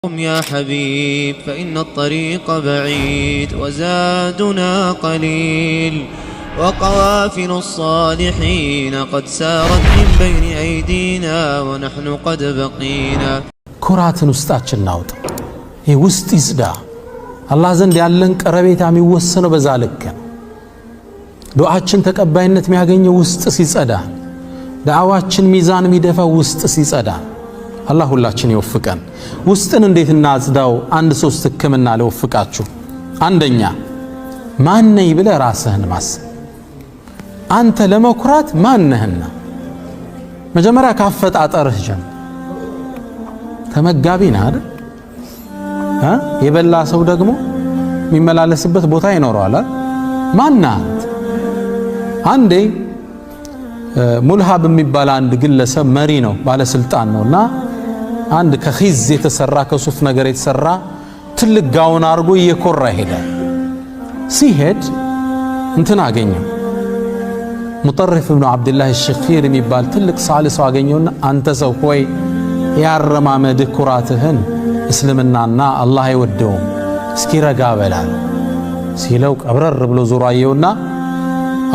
قم يا حبيب فإن الطريق بعيد وزادنا قليل وقوافل الصالحين قد سارت من بين أيدينا ونحن قد بقينا كرات نستاچن ناوط هي وسط يصدا الله زند ያለን ቀረቤታ የሚወሰነው በዛልከ ዱዓችን ተቀባይነት የሚያገኘው ውስጥ ሲጸዳ ዳዓዋችን ሚዛን የሚደፋው ውስጥ ሲጸዳ الله ሁላችን ይወፍቀን ውስጥን እንዴት እናጽዳው አንድ ሶስት ህክምና ለወፍቃችሁ አንደኛ ማን ነኝ ብለህ ራስህን ማሰብ አንተ ለመኩራት ማን ነህና መጀመሪያ ካፈጣጠርህ ጀምር ተመጋቢ ነህ አይደል የበላ ሰው ደግሞ የሚመላለስበት ቦታ ይኖረዋል ማን ነህ አንዴ ሙልሃብ የሚባል አንድ ግለሰብ መሪ ነው ባለ ስልጣን ነውና አንድ ከኺዝ የተሰራ ከሱፍ ነገር የተሰራ ትልቅ ጋውን አርጎ እየኮራ ይሄዳል ሲሄድ እንትን አገኘው ሙጠርፍ ኢብኑ አብዱላህ الشخير የሚባል ትልቅ ሳልስ አገኘውና አንተ ሰው ሆይ ያረማመድ ኩራትህን እስልምናና አላህ አይወደውም እስኪ ረጋ በላል ሲለው ቀብረር ብሎ ዞሮ አየውና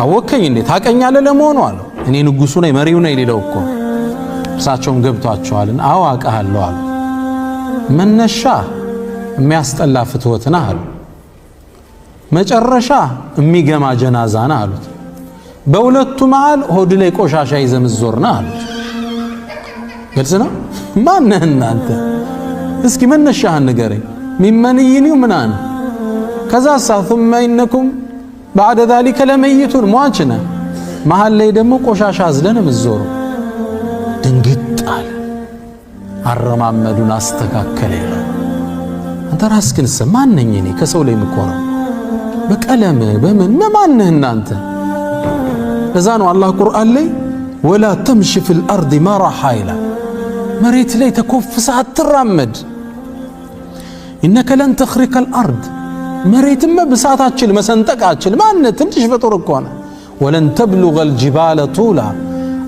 አወከኝ እንዴ ታቀኛለህ ለመሆኑ አለው እኔ ንጉሱ ነኝ መሪው ነኝ ሊለው እኮ እሳቸውም ገብቷቸዋልን አዎ አውቃለሁ አሉ መነሻ የሚያስጠላ ፍትወትና አሉ መጨረሻ የሚገማ ጀናዛና አሉት በሁለቱ መሃል ሆድ ላይ ቆሻሻ ይዘምዞርና አሉት ግልጽ ነው ማን ነህ እናንተ እስኪ መነሻህን ንገረኝ ሚመንይኒው ምናን ከዛ ثم انكم بعد ذلك لميتون ሟችነ መሃል ላይ ደግሞ ቆሻሻ አዝለን ምዞሩ ድንግጣል አረማመዱን አስተካከለ አንተ ራስህን ማን ነኝ እኔ ከሰው ላይ ምቆረው በቀለም በምን ማን ነህ እናንተ ለዛ ነው አላህ ቁርአን ላይ ولا تمشي في الارض مرحا ይላል መሬት ላይ ተኮፍሰህ አትራመድ انك لن تخرق الارض መሬትም በሳታችን መሰንጠቃችን ማን ትንሽ ፍጡር እኮ ነው ولن تبلغ الجبال طولا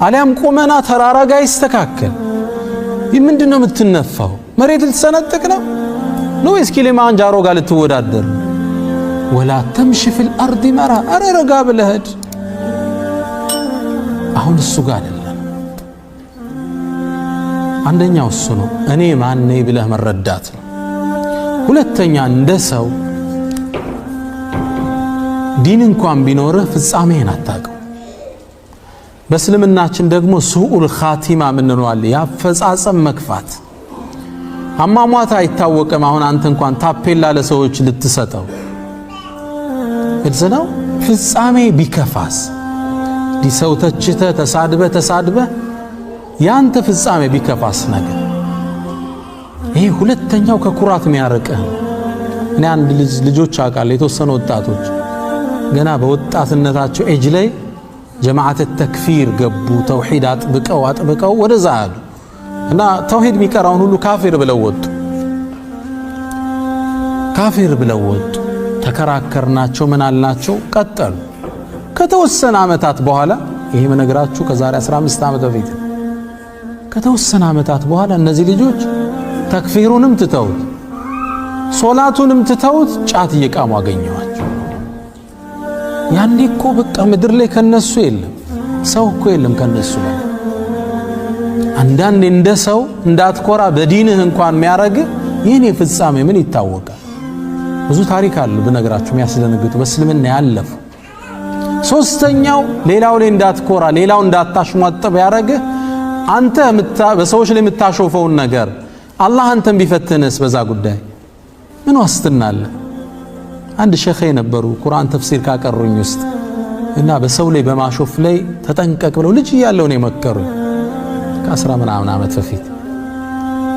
አለም ቆመና ተራራ ጋር ይስተካከል ምንድነው የምትነፋው መሬት ልትሰነጥቅ ነው ወይስ ኪሊማንጃሮ ጋር ልትወዳደር ولا تمشي في الارض مرحا አረጋ ብለህ አሁን እሱ ጋር አይደለም አንደኛው እሱ ነው እኔ ማን ነኝ ብለህ መረዳት ነው ሁለተኛ እንደ ሰው ዲን እንኳን ቢኖርህ ፍጻሜህን አታውቀው በእስልምናችን ደግሞ ሱኡል ኻቲማ ምንነዋል ያፈጻጸም መክፋት አማሟታ አይታወቅም አሁን አንተ እንኳን ታፔላ ለሰዎች ልትሰጠው እዝናው ፍጻሜ ቢከፋስ ዲሰው ተችተ ተሳድበ ያንተ ፍጻሜ ቢከፋስ ነገር ይሄ ሁለተኛው ከኩራት የሚያርቀህ እኔ አንድ ልጆች አቃለ የተወሰኑ ወጣቶች ገና በወጣትነታቸው ኤጅ ላይ ጀማዓት ተክፊር ገቡ ተውሂድ አጥብቀው ወደዛ አሉ እና ተውሂድ የሚቀራውን ሁሉ ካፊር ብለው ወጡ ተከራከርናቸው ምን አልናቸው ቀጠሉ ከተወሰነ አመታት በኋላ ይሄ መነግራችሁ ከዛሬ 15 አመት በፊት ከተወሰነ አመታት በኋላ እነዚህ ልጆች ተክፊሩንም ትተውት ሶላቱንም ትተውት ጫት እየቃሙ አገኘዋቸው ያኔ እኮ በቃ ምድር ላይ ከነሱ የለም ሰው እኮ የለም ከነሱ በላይ አንዳንዴ እንደ ሰው እንዳትኮራ በዲንህ እንኳን የሚያረግ ይሄኔ ፍጻሜ ምን ይታወቃል ብዙ ታሪክ አለ በነገራችሁ የሚያስደነግጡ በእስልምና ያለፉ ሶስተኛው ሌላው ላይ እንዳትኮራ ሌላው እንዳታሽሟጠብ ያረግ አንተ በሰዎች ላይ የምታሾፈውን ነገር አላህ አንተን ቢፈትንስ በዛ ጉዳይ ምን ዋስትናለ አንድ ሼኽ ነበሩ ቁርአን ተፍሲር ካቀሩኝ ውስጥ እና በሰው ላይ በማሾፍ ላይ ተጠንቀቅ ብለው ልጅ ያለው ነው የመከሩ ከ10 ምናምን አመት በፊት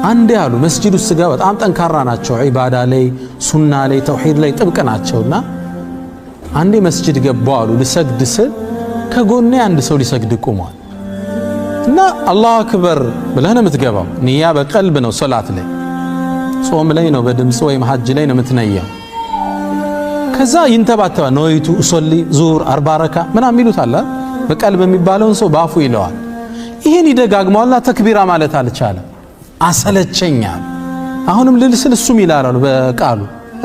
አንዴ ያሉ መስጂድ ውስጥ ጋር በጣም ጠንካራ ናቸው ዒባዳ ላይ ሱና ላይ ተውሂድ ላይ ጥብቅ ናቸውና አንዴ መስጂድ ገባው አሉ ልሰግድ ስል ከጎኔ አንድ ሰው ሊሰግድ ቆሟል እና አላሁ አክበር ብለህ ነው የምትገባው ንያ በቀልብ ነው ሶላት ላይ ጾም ላይ ነው በድምጽ ወይም ሐጅ ላይ ነው የምትነያው ከዛ ይንተባተባ ነይቱ ኡሶሊ ዙር 40 ረካ ምናምን ይሉት አለ በቀልብ የሚባለውን ሰው ባፉ ይለዋል ይሄን ይደጋግመው አላህ ተክቢራ ማለት አልቻለም አሰለቸኛ አሁንም ልልስል እሱም ይላሉ በቃሉ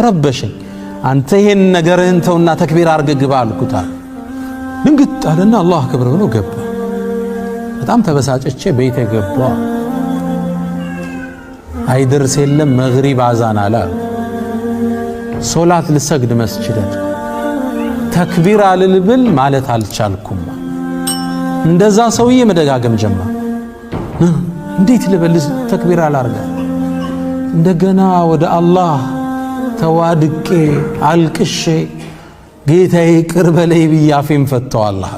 ረበሽኝ አንተ ይሄን ነገርህን ተውና ተክቢር አድርገህ ግባ አልኩት ድንግጥ አለና አላህ አክበር ብሎ ገባ በጣም ተበሳጨቼ ቤቴ ገባ አይደርስ የለም መግሪብ አዛን አለ ሶላት ልሰግድ መስጂድ ተክቢር አልልብል ማለት አልቻልኩም እንደዛ ሰውዬ መደጋገም ጀመረ እንዴት ልበል ተክቢር አላርጋ እንደገና ወደ አላህ ተዋድቄ አልቅሼ ጌታዬ ይቅር በለኝ ብዬ አፌን ፈታው አላህ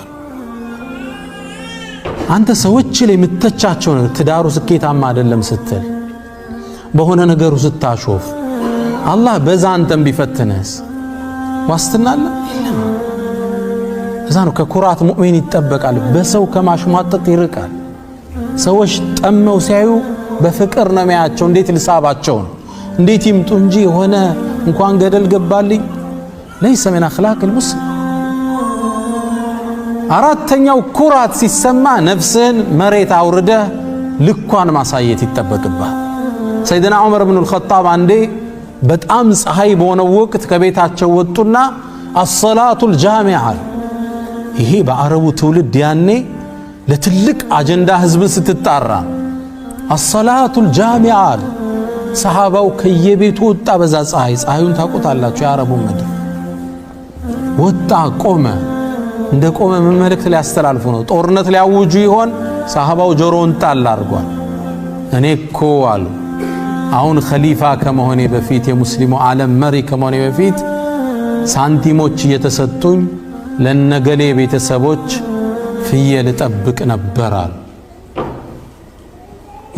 አንተ ሰዎች ላይ የምትተቻቸው ነው ትዳሩ ስኬታማ አይደለም ስትል በሆነ ነገሩ ስታሾፍ አላህ በዛ አንተም ቢፈትነስ ዋስትና አለ የለም እዛ ነው ከኩራት ሙእሚን ይጠበቃል በሰው ከማሽሟጠጥ ይርቃል ሰዎች ጠመው ሲያዩ በፍቅር ነው የሚያቸው እንዴት ልሳባቸው ነው እንዴት ይምጡ እንጂ ሆነ እንኳን ገደል ገባልኝ ليس من اخلاق المسلم አራተኛው ኩራት ሲሰማ ነፍስን መሬት አውርደ ልኳን ማሳየት ይተበቅባል ሰይድና ዑመር ኢብኑ አልኸጣብ አንዴ በጣም ፀሐይ በሆነ ወቅት ከቤታቸው ወጡና الصلاه الجامعه ይሄ በአረቡ ትውልድ ያኔ ለትልቅ አጀንዳ ህዝብ ስትጣራ الصلاه الجامعه ሰሃባው ከየቤቱ ወጣ በዛ ፀሐዩን ታቆታላችሁ ያረቡ ምድር ወጣ ቆመ እንደ ቆመ መልእክት ሊያስተላልፉ ነው ጦርነት ሊያውጁ ይሆን ሰሃባው ጆሮውን ጣል አድርጓል እኔ እኮ አሉ አሁን ኸሊፋ ከመሆኔ በፊት የሙስሊሙ ዓለም መሪ ከመሆኔ በፊት ሳንቲሞች እየተሰጡኝ ለነገሌ ቤተሰቦች ፍየል ጠብቅ ነበራል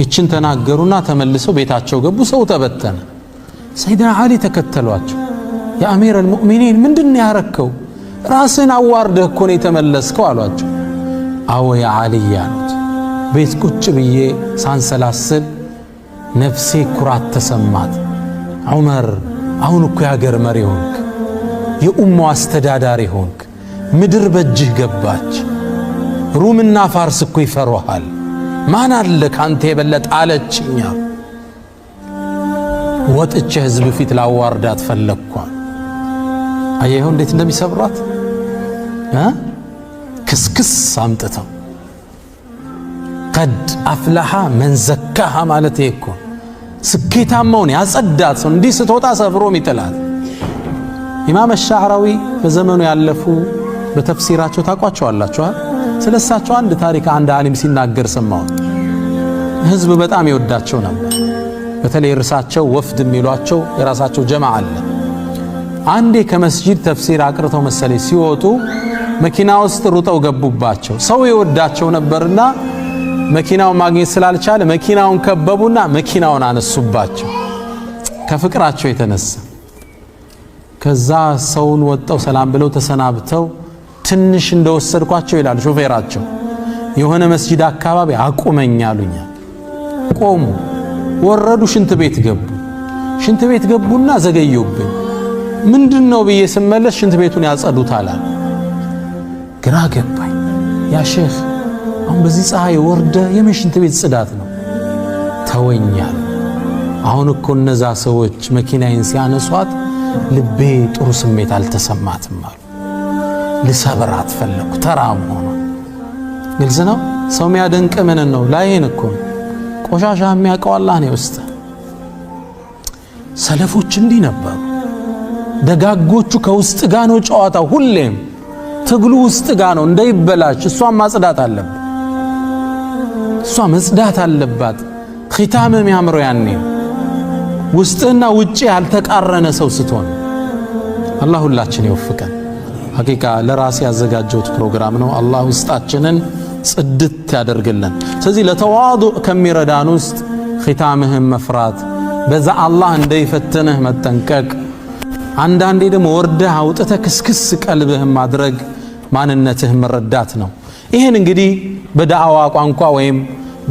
ይችን ተናገሩና ተመልሰው ቤታቸው ገቡ ሰው ተበተነ ሰይድና አሊ ተከተሏቸው የአሚር المؤمنين ምንድነው ያረከው ራስን አዋርደህ እኮ ነው የተመለስከው አሏቸው አዎ ያ አሊ ያሉት ቤት ቁጭ ብዬ ሳንሰላስል ነፍሴ ኩራት ተሰማት ዑመር አሁን እኮ ያገር መሪ ሆንክ የኡማው አስተዳዳሪ ሆንክ ምድር በእጅህ ገባች ሩምና ፋርስ እኮ ይፈሩሃል ማን አለ ካንተ የበለጠ አለችኛ ወጥቼ ህዝብ ፊት ላዋርዳት ፈለኳ አየሁ እንዴት እንደሚሰብራት ክስክስ አምጥተው قد افلح من زكاها ማለት እኮ ስኬታማውን ያጸዳት ሰው እንዲህ ስትወጣ ሰብሮም ይጥላል ኢማም አሽዓራዊ በዘመኑ ያለፉ በተፍሲራቸው ታቋቸዋላችሁ ስለሳቸው አንድ ታሪክ አንድ ዓሊም ሲናገር ሰማው ህዝብ በጣም ይወዳቸው ነበር በተለይ ርሳቸው ወፍድ የሚሏቸው የራሳቸው ጀማዓ አለ አንዴ ከመስጂድ ተፍሲር አቅርተው መሰለኝ ሲወጡ መኪና ውስጥ ሩጠው ገቡባቸው ሰው ይወዳቸው ነበርና መኪናውን ማግኘት ስላልቻለ መኪናውን ከበቡና መኪናውን አነሱባቸው ከፍቅራቸው የተነሳ ከዛ ሰውን ወጣው ሰላም ብለው ተሰናብተው ትንሽ እንደወሰድኳቸው ይላል ሾፌራቸው የሆነ መስጂድ አካባቢ አቁመኛሉኛ ቆሙ ወረዱ ሽንት ቤት ገቡና ዘገዩብኝ ምንድነው ብዬ ስመለስ ሽንት ቤቱን ያጸዱታል ግራ ገባኝ ያ ሼኽ አሁን በዚህ ፀሐይ ወርደ የምን ሽንት ቤት ጽዳት ነው ተወኛል አሁን እኮ እነዛ ሰዎች መኪናዬን ሲያነሷት ልቤ ጥሩ ስሜት አልተሰማትም አሉ ልሰብራት ፈለኩ ተራም ሆኖ ግልጽ ነው ሰው የሚያደንቅ ምን ነው ላይን እኮ ቆሻሻ የሚያውቀው አላህ ነው ውስጥ ሰለፎች እንዲህ ነበሩ ደጋጎቹ ከውስጥ ጋር ነው ጨዋታው ሁሌም ትግሉ ውስጥ ጋር ነው እንዳይበላሽ እሷን ማጽዳት አለበት እሷ መጽዳት አለባት ختام የሚያምረው ያኔ ውስጥና ውጪ ያልተቃረነ ሰው ስትሆን አላህ ሁላችን ይወፍቀን ሐቂቃ ለራሴ ያዘጋጀሁት ፕሮግራም ነው አላህ ውስጣችንን ጽድት ያደርግልን ስለዚህ ለተዋዱዕ ከሚረዳን ውስጥ ختامህን መፍራት በዛ አላህ እንዳይፈትንህ መጠንቀቅ አንዳንዴ ደግሞ ወርደህ አውጥተህ ክስክስ ቀልብህን ማድረግ ማንነትህን መረዳት ነው ይሄን እንግዲህ በዳዕዋ ቋንቋ ወይም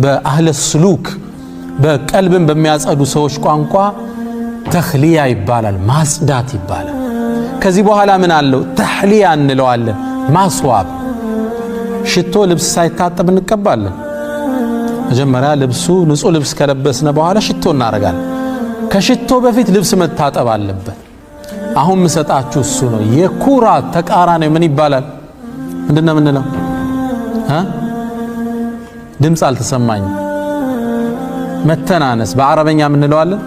በአህለ ስሉክ በቀልብን በሚያጸዱ ሰዎች ቋንቋ ተኽሊያ ይባላል ማጽዳት ይባላል ከዚህ በኋላ ምን አለው ተህሊያ እንለዋለን ማስዋብ ሽቶ ልብስ ሳይታጠብ እንቀባለን መጀመሪያ ልብሱ ንጹህ ልብስ ከለበስነ በኋላ ሽቶ እናረጋለን ከሽቶ በፊት ልብስ መታጠብ አለበት። አሁን ምሰጣችሁ እሱ ነው። የኩራት ተቃራኒ ምን ይባላል? ምንድነው ምንለው? ድምፅ አልተሰማኝም። መተናነስ በአረበኛ ምን እንለዋለን?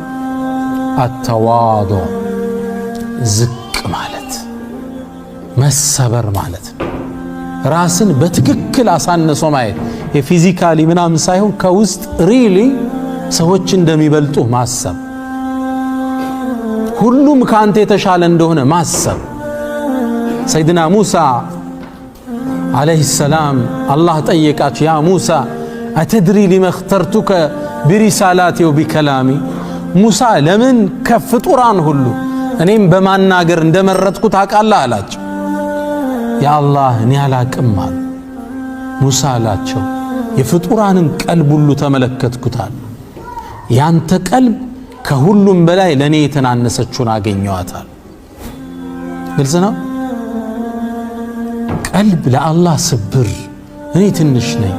አተዋዱ ዝቅ ማለት መሰበር ማለት ነው። ራስን በትክክል አሳንሶ ማየት የፊዚካሊ ምናምን ሳይሆን ከውስጥ ሪሊ ሰዎች እንደሚበልጡ ማሰብ፣ ሁሉም ካንተ የተሻለ እንደሆነ ማሰብ። ሰይድና ሙሳ አለይሂ ሰላም አላህ ጠየቃቸው፣ ያ ሙሳ አተድሪ ሊማ እኽተርቱከ ቢሪሳላቲ ወቢከላሚ፣ ሙሳ ለምን ከፍጡራን ሁሉ እኔም በማናገር እንደመረጥኩ ታውቃለህ አላቸው። ያ አላህ እኔ አላቅም አሉ። ሙሳ አላቸው የፍጡራንን ቀልብ ሁሉ ተመለከትኩታል፣ ያንተ ቀልብ ከሁሉም በላይ ለኔ የተናነሰችውን አገኘዋታል። ግልጽ ነው። ቀልብ ለአላህ ስብር፣ እኔ ትንሽ ነኝ፣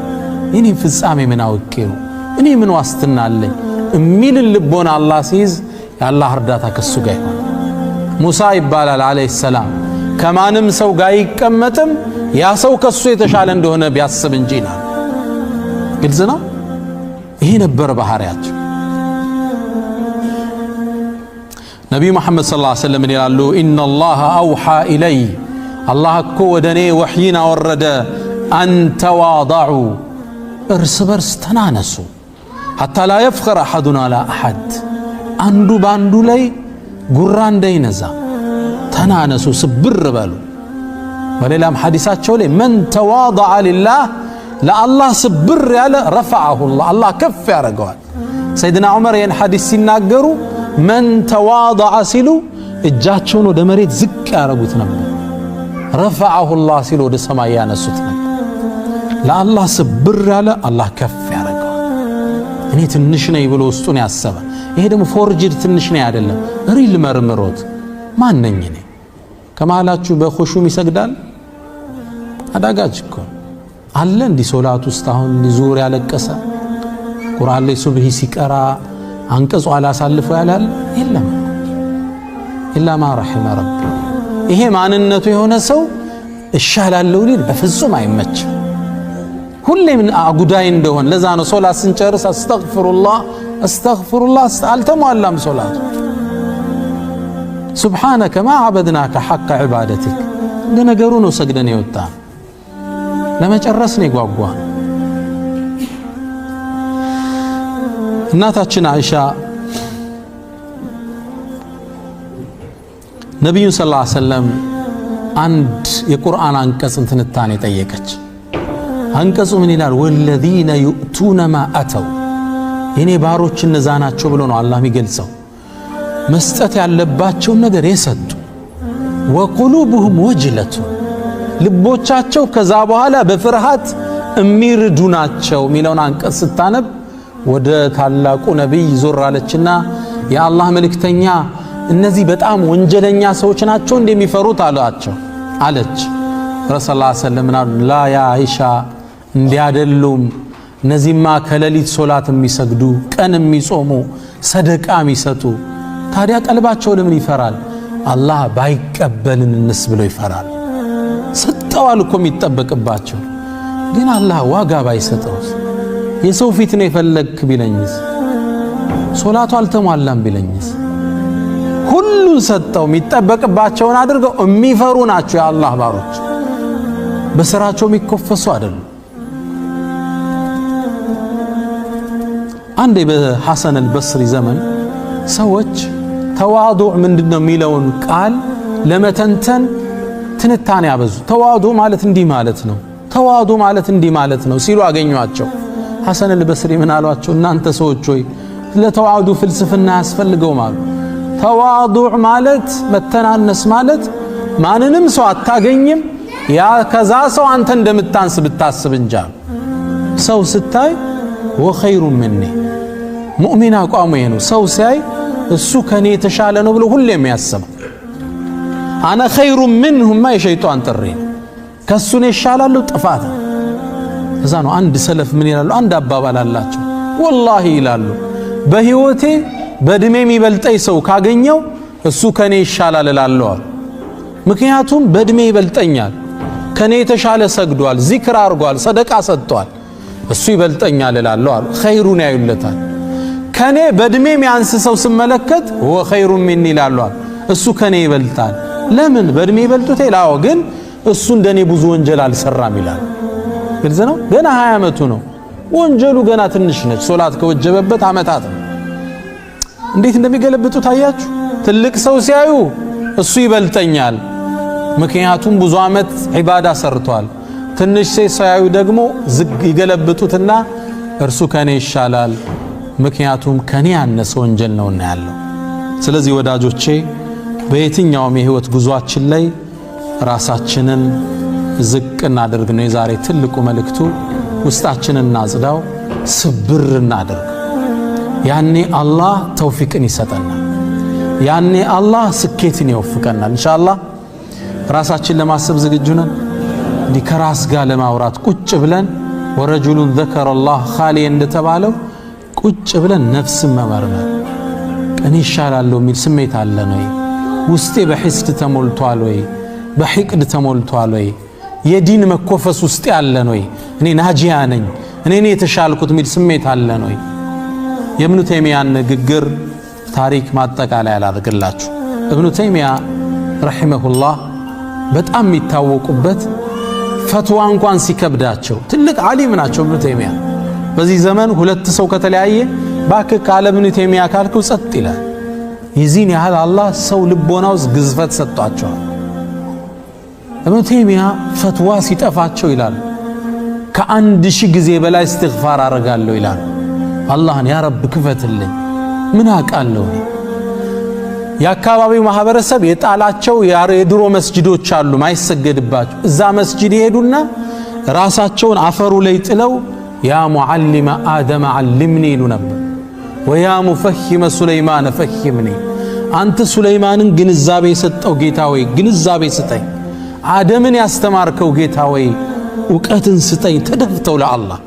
እኔ ፍጻሜ ምን አውቄው፣ እኔ ምን ዋስትና አለኝ እሚል ልቦና አላህ ሲይዝ የአላህ እርዳታ ከሱ ጋር ይሆናል። ሙሳ ይባላል አለይሂ ሰላም ከማንም ሰው ጋር አይቀመጥም ያ ሰው ከሱ የተሻለ እንደሆነ ቢያስብ እንጂ ይላል። ግልጽ ነው። ይሄ ነበር ባህሪያቸው። ነቢዩ መሐመድ ሰለላሁ ዐለይሂ ወሰለም ይላሉ ኢነላህ አውሓ ኢለይ፣ አላህ እኮ ወደኔ ወሕይን አወረደ፣ አንተዋضዑ እርስ በርስ ተናነሱ፣ ሐታ ላ የፍኸር አሐዱን ዐላ አሐድ፣ አንዱ በአንዱ ላይ ጉራ እንዳይነዛ ተናነሱ፣ ስብር በሉ። በሌላም ሐዲሳቸው ላይ መን ተዋضዐ ሊላህ፣ ለአላህ ስብር ያለ ረፈዐሁ አላህ ከፍ ያደርገዋል። ሰይድና ዑመር ይህን ሐዲስ ሲናገሩ መን ተዋضዐ ሲሉ እጃቸውን ወደ መሬት ዝቅ ያደረጉት ነበር፣ ረፈዐሁ ላህ ሲሉ ወደ ሰማይ ያነሱት ነበር። ለአላህ ስብር ያለ አላህ ከፍ ያደርገዋል። እኔ ትንሽ ነኝ ብሎ ውስጡን ያሰበ፣ ይሄ ደግሞ ፎርጅድ ትንሽ ነኝ አይደለም፣ ሪል መርምሮት ማን ነኝ እኔ? ከመሃላችሁ በኹሹም ይሰግዳል? አዳጋች እኮ አለ እንዲህ ሶላት ውስጥ አሁን ዙር ያለቀሰ ቁርአን ላይ ሱብሂ ሲቀራ አንቀጹ አላሳልፈው ያላል የለም። ኢላ ማ ረሒመ ረቢ። ይሄ ማንነቱ የሆነ ሰው እሻላለሁ ሊል በፍጹም አይመችም። ሁሌም አጉዳይ እንደሆነ ለዛ ነው ሶላት ስንጨርስ አስተግፊሩላህ አስተግፊሩላህ አልተሟላም ሶላቱ። ሱብሓነከ ማ ዐበድናከ ሐቀ ዒባደቲክ፣ እንደ ነገሩ ነው ሰግደን የወጣ ለመጨረስ ነው የጓጓ። እናታችን አይሻ ነቢዩን ሰለላሁ ዐለይሂ ወሰለም አንድ የቁርአን አንቀጽን ትንታኔ ጠየቀች። አንቀጹ ምን ይላል? ወለዚነ ዩእቱነ ማ አተው፣ የኔ ባሮች እነዛ ናቸው ብሎ ነው አላህ የሚገልጸው። መስጠት ያለባቸውን ነገር የሰጡ፣ ወቁሉብሁም ወጅለቱ፣ ልቦቻቸው ከዛ በኋላ በፍርሃት የሚርዱ ናቸው የሚለውን አንቀጽ ስታነብ ወደ ታላቁ ነቢይ ዞር አለችና የአላህ መልእክተኛ እነዚህ በጣም ወንጀለኛ ሰዎች ናቸው እንደሚፈሩት አሏቸው አለች። ረሱላህ ሰለላሁ ዐለይሂ ወሰለም ላ ያ አይሻ እንዲያደሉም፣ እነዚህማ ከሌሊት ሶላት የሚሰግዱ ቀን የሚጾሙ ሰደቃ የሚሰጡ፣ ታዲያ ቀልባቸው ለምን ይፈራል? አላህ ባይቀበልንስ ብሎ ይፈራል። ሰጠዋል እኮ የሚጠበቅባቸው፣ ግን አላህ ዋጋ ባይሰጠውስ? የሰው ፊት ነው የፈለግክ ቢለኝስ? ሶላቱ አልተሟላም ቢለኝስ? ሁሉን ሰጠው፣ የሚጠበቅባቸውን አድርገው የሚፈሩ ናቸው የአላህ ባሮች። በስራቸው የሚኮፈሱ አይደሉም። አንዴ በሐሰን አልበስሪ ዘመን ሰዎች ተዋዱዕ ምንድነው የሚለውን ቃል ለመተንተን ትንታኔ ያበዙ። ተዋዱዕ ማለት እንዲህ ማለት ነው፣ ተዋዱዕ ማለት እንዲህ ማለት ነው ሲሉ አገኟቸው። ሐሰን አልበስሪ ምን አሏቸው? እናንተ ሰዎች ሆይ ለተዋዱዕ ፍልስፍና ያስፈልገውም አሉ። ተዋዱዕ ማለት መተናነስ ማለት ማንንም ሰው አታገኝም ያ ከዛ ሰው አንተ እንደምታንስ ብታስብ እንጂ ሰው ስታይ ወኸይሩ ምኒ ሙእሚን አቋሙ ይሄ ነው። ሰው ሲያይ እሱ ከኔ የተሻለ ነው ብሎ ሁሌም ያስብ። አነ ኸይሩ ምንሁማ የሸይጣን ጥሪ ከሱ ነው ይሻላል ጥፋት። እዛ ነው አንድ ሰለፍ ምን ይላሉ? አንድ አባባል አላቸው። ወላሂ ይላሉ በህይወቴ በእድሜ የሚበልጠኝ ሰው ካገኘው እሱ ከኔ ይሻላል እላለሁ። ምክንያቱም በእድሜ ይበልጠኛል፣ ከኔ የተሻለ ሰግዷል፣ ዚክር አድርጓል፣ ሰደቃ ሰጥቷል፣ እሱ ይበልጠኛል እላለሁ አሉ። ኸይሩን ያዩለታል። ከኔ በእድሜ የሚያንስ ሰው ስመለከት ወ ኸይሩን ሚኒ ይላሉ፣ እሱ ከኔ ይበልጣል። ለምን? በእድሜ ይበልጡት ይላው፣ ግን እሱ እንደኔ ብዙ ወንጀል አልሰራም ይላል። ግልጽ ነው። ገና 20 ዓመቱ ነው፣ ወንጀሉ ገና ትንሽ ነች። ሶላት ከወጀበበት ዓመታት ነው። እንዴት እንደሚገለብጡ ታያችሁ። ትልቅ ሰው ሲያዩ እሱ ይበልጠኛል፣ ምክንያቱም ብዙ ዓመት ዒባዳ ሰርቷል። ትንሽ ሲያዩ ደግሞ ይገለብጡትና እርሱ ከኔ ይሻላል፣ ምክንያቱም ከኔ ያነሰ ወንጀል ነውና ያለው። ስለዚህ ወዳጆቼ በየትኛውም የህይወት ጉዟችን ላይ ራሳችንን ዝቅ እናድርግ ነው የዛሬ ትልቁ መልእክቱ። ውስጣችንን እናጽዳው፣ ስብር እናድርግ። ያኔ አላህ ተውፊቅን ይሰጠናል፣ ያኔ አላህ ስኬትን ይወፍቀናል። ኢንሻአላህ ራሳችን ለማሰብ ዝግጁ ነን። እንዲህ ከራስ ጋር ለማውራት ቁጭ ብለን ወረጁሉን ذكر الله خاليا እንደተባለው ቁጭ ብለን ነፍስን መመርመር። እኔ ይሻላለሁ የሚል ስሜት አለ ነው? ውስጤ በሂስድ ተሞልቷል ወይ? በሂቅድ ተሞልቷል ወይ? የዲን መኮፈስ ውስጥ ያለ ነው? እኔ ናጂያ ነኝ፣ እኔ የተሻልኩት የሚል ስሜት አለ ነው? የኢብኑ ተይሚያን ንግግር ታሪክ ማጠቃለያ አላደርግላችሁ። ኢብኑ ተይሚያ ረሂመሁላህ በጣም የሚታወቁበት ፈትዋ እንኳን ሲከብዳቸው ትልቅ ዓሊም ናቸው። ኢብኑ ተይሚያ በዚህ ዘመን ሁለት ሰው ከተለያየ ባክ ካለ ኢብኑ ተይሚያ ካልኩ ጸጥ ይላል። የዚህን ያህል አላህ ሰው ልቦና ውስጥ ግዝፈት ሰጥቷቸዋል። ኢብኑ ተይሚያ ፈትዋ ሲጠፋቸው ይላል ከ1000 ጊዜ በላይ እስትግፋር አረጋለሁ ይላል። አላህን ያ ረብ ክፈትልኝ፣ ምን አውቃለሁ። የአካባቢው ማህበረሰብ የጣላቸው የድሮ መስጂዶች አሉ ማይሰገድባቸው። እዛ መስጂድ ይሄዱና ራሳቸውን አፈሩ ላይ ጥለው ያ ሙዓሊመ አደም ዓልምኒ ይሉ ነበር፣ ወያ ሙፈሂመ ሱለይማን ፈሂምኒ። አንተ ሱለይማንን ግንዛቤ የሰጠው ጌታ ወይ ግንዛቤ ስጠኝ፣ አደምን ያስተማርከው ጌታ ወይ እውቀትን ስጠኝ። ተደፍተው ለአላህ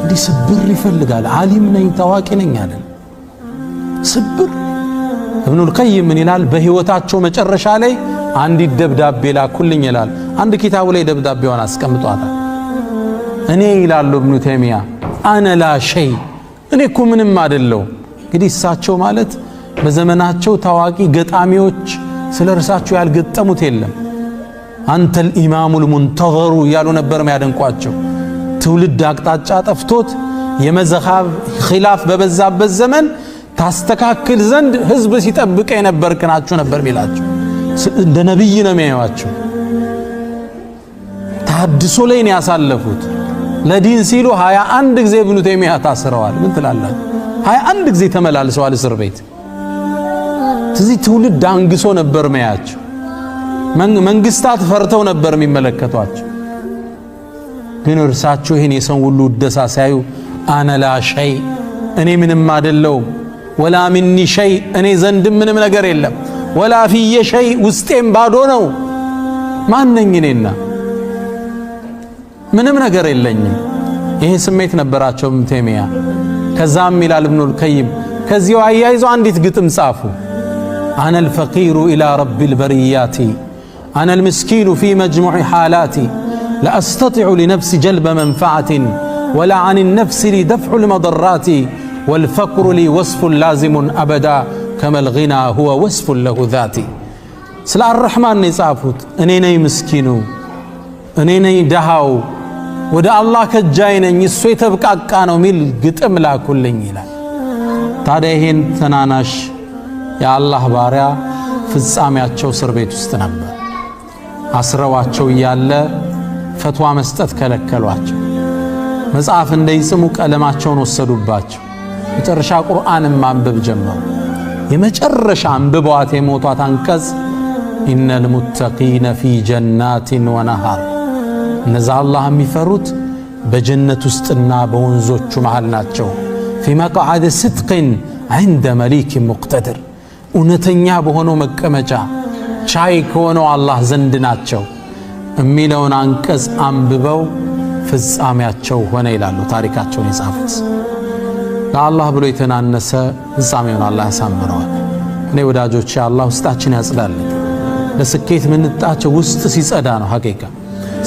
እንዲህ ስብር ይፈልጋል። ዓሊም ነኝ ታዋቂ ነኝ አለን ስብር። ኢብኑል ቀይም ምን ይላል? በህይወታቸው መጨረሻ ላይ አንዲት ደብዳቤ ላኩልኝ ይላል። አንድ ኪታቡ ላይ ደብዳቤዋን አስቀምጧታል። እኔ ይላሉ ኢብኑ ተይሚያ አነ ላ ሸይ፣ እኔ እኮ ምንም አይደለው። እንግዲህ እሳቸው ማለት በዘመናቸው ታዋቂ ገጣሚዎች ስለ እርሳቸው ያልገጠሙት የለም። አንተል ኢማሙል ሙንተዘሩ እያሉ ነበር የሚያደንቋቸው። ትውልድ አቅጣጫ ጠፍቶት የመዝሃብ ኺላፍ በበዛበት ዘመን ታስተካክል ዘንድ ህዝብ ሲጠብቅ የነበርክ ናችሁ ነበር ሚላቸው። እንደ ነብይ ነው የሚያዩዋቸው። ተሐድሶ ላይ ነው ያሳለፉት። ለዲን ሲሉ 21 ጊዜ ኢብኑ ተይሚያ ታስረዋል። ምን ትላላችሁ? 21 ጊዜ ተመላልሰዋል እስር ቤት። ስለዚህ ትውልድ አንግሶ ነበር ማያቸው። መንግስታት ፈርተው ነበር የሚመለከቷቸው። ግን እርሳቸው ይሄን የሰው ሁሉ ደሳ ሳዩ አነ ላ ሸይ፣ እኔ ምንም አይደለሁም፣ ወላ ሚኒ ሸይ፣ እኔ ዘንድ ምንም ነገር የለም፣ ወላ ፊየ ሸይ፣ ውስጤም ባዶ ነው። ማንነኝ እኔና ምንም ነገር የለኝም። ይሄ ስሜት ነበራቸው ኢብኑ ተይሚያ። ከዛም ይላል ኢብኑል ቀይም ከዚያው አያይዞ አንዲት ግጥም ጻፉ። አነል ፈቂሩ ኢላ ረቢል በሪያቲ አነል ምስኪኑ ፊ መጅሙዕ ሓላቲ ለአስተጢዑ ሊነፍሲ ጀልበ መንፈዓትን ወላ አን ነፍሲ ሊ ደፍዑ ልመضራቲ ወልፈቅሩ ሊ ወስፉን ላዚሙን አበዳ ከመል ጊና ሁወ ወስፉን ለሁ ዛቲ። ስለ አርሕማን ነው የጻፉት። እኔ ነኝ ምስኪኑ፣ እኔ ነኝ ደሃው፣ ወደ አላህ ከጃይ ነኝ፣ እሱ የተብቃቃ ነው ሚል ግጥም ላኩልኝ ይላል። ታዲያ ይሄን ተናናሽ የአላህ ባሪያ ፍጻሜያቸው እስር ቤት ውስጥ ነበር። አስረዋቸው እያለ ፈትዋ መስጠት ከለከሏቸው። መጽሐፍ እንዳይጽሙ ቀለማቸውን ወሰዱባቸው። መጨረሻ ቁርአንን ማንበብ ጀመሩ። የመጨረሻ አንብበዋት የሞቷት አንቀጽ ኢነል ሙተቂነ ፊ ጀናቲን ወነሃር፣ እነዛ አላህ የሚፈሩት በጀነት ውስጥና በወንዞቹ መሃል ናቸው። ፊ መቅዓድ ስድቅን ዐንደ መሊክ ሙቅተድር፣ እውነተኛ በሆነው መቀመጫ ቻይ ከሆነው አላህ ዘንድ ናቸው የሚለውን አንቀጽ አንብበው ፍጻሜያቸው ሆነ ይላሉ ታሪካቸውን የጻፉት። ከአላህ ብሎ የተናነሰ ፍጻሜውን አላህ ያሳምረዋል። እኔ ወዳጆቼ አላህ ውስጣችን ያጽዳልን። ለስኬት ምንጣቸው ውስጥ ሲጸዳ ነው። ሐቂቃ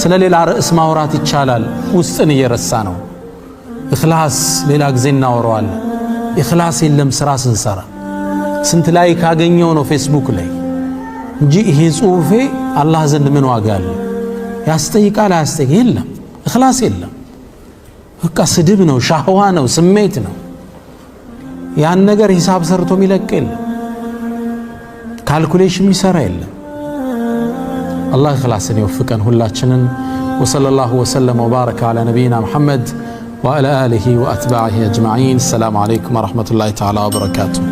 ስለ ሌላ ርዕስ ማውራት ይቻላል፣ ውስጥን እየረሳ ነው። ኢኽላስ ሌላ ጊዜ እናወራዋለን። ኢኽላስ የለም ስራ ስንሰራ። ስንት ላይ ካገኘው ነው ፌስቡክ ላይ እንጂ ይሄ ጽሁፌ አላህ ዘንድ ምን ዋጋ አለ? ያስጠይቃል አያስጠይቅ? የለም ኢኽላስ የለም። በቃ ስድብ ነው፣ ሻህዋ ነው፣ ስሜት ነው። ያን ነገር ሂሳብ ሰርቶ የሚለቅ የለም፣ ካልኩሌሽን የሚሰራ የለም። አላህ ኢኽላስን ይወፍቀን ሁላችንን። ወሰለላሁ ወሰለም ወባረከ ዐላ ነቢይና ሙሐመድ ወዐላ አሊሂ ወአትባዒሂ አጅመዒን። ሰላሙ ዐለይኩም ወረሕመቱላሂ ተዓላ ወበረካቱሁ።